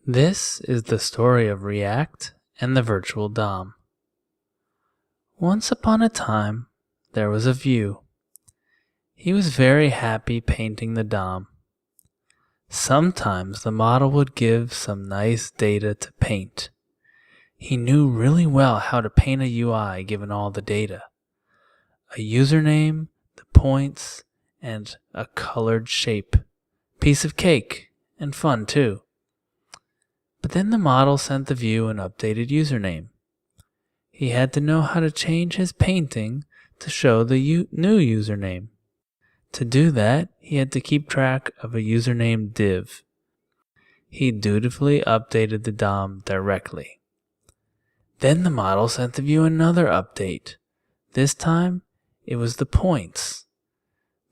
This is the story of React and the virtual DOM. Once upon a time, there was a Vue. He was very happy painting the DOM. Sometimes the model would give some nice data to paint. He knew really well how to paint a UI given all the data. A username, the points, and a colored shape. Piece of cake, and fun too. But then the model sent the Vue an updated username. He had to know how to change his painting to show the new username. To do that, he had to keep track of a username div. He dutifully updated the DOM directly. Then the model sent the Vue another update. This time, it was the points.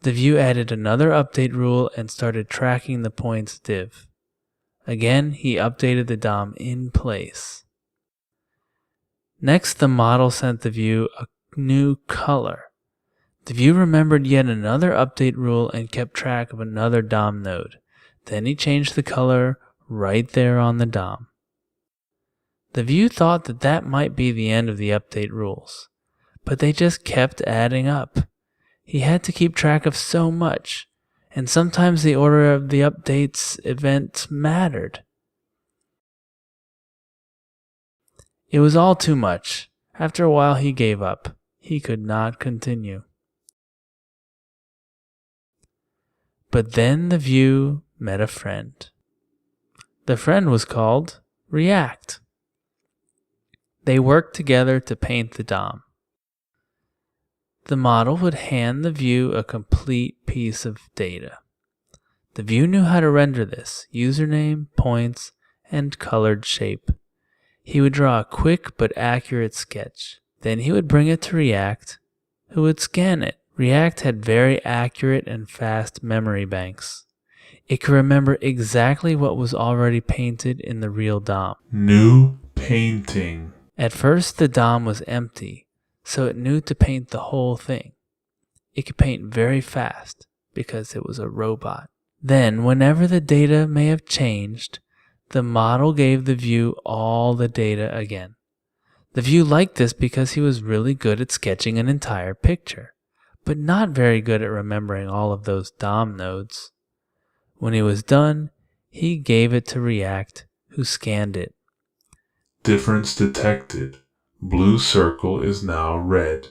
The Vue added another update rule and started tracking the points div. Again, he updated the DOM in place. Next, the model sent the Vue a new color. The Vue remembered yet another update rule and kept track of another DOM node. Then he changed the color right there on the DOM. The Vue thought that might be the end of the update rules, but they just kept adding up. He had to keep track of so much, and sometimes the order of the updates event mattered. It was all too much. After a while he gave up. He could not continue. But then the Vue met a friend. The friend was called React. They worked together to paint the DOM. The model would hand the Vue a complete piece of data. The Vue knew how to render this: username, points, and colored shape. He would draw a quick but accurate sketch. Then he would bring it to React, who would scan it. React had very accurate and fast memory banks. It could remember exactly what was already painted in the real DOM. New painting. At first the DOM was empty, so it knew to paint the whole thing. It could paint very fast because it was a robot. Then, whenever the data may have changed, the model gave the Vue all the data again. The Vue liked this because he was really good at sketching an entire picture, but not very good at remembering all of those DOM nodes. When he was done, he gave it to React, who scanned it. Difference detected. Blue circle is now red.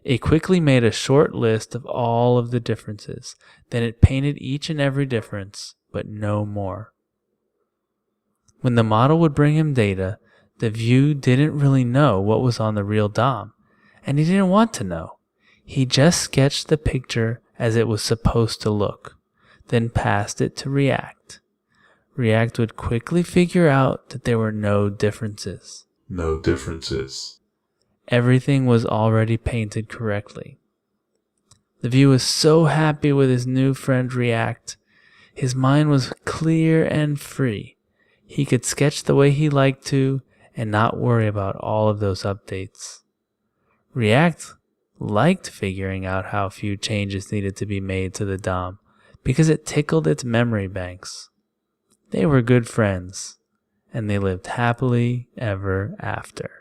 It quickly made a short list of all of the differences. Then it painted each and every difference, but no more. When the model would bring him data, the Vue didn't really know what was on the real DOM, and he didn't want to know. He just sketched the picture as it was supposed to look, then passed it to React. React would quickly figure out that there were no differences. No differences. Everything was already painted correctly. The Vue was so happy with his new friend React. His mind was clear and free. He could sketch the way he liked to and not worry about all of those updates. React liked figuring out how few changes needed to be made to the DOM because it tickled its memory banks. They were good friends, and they lived happily ever after.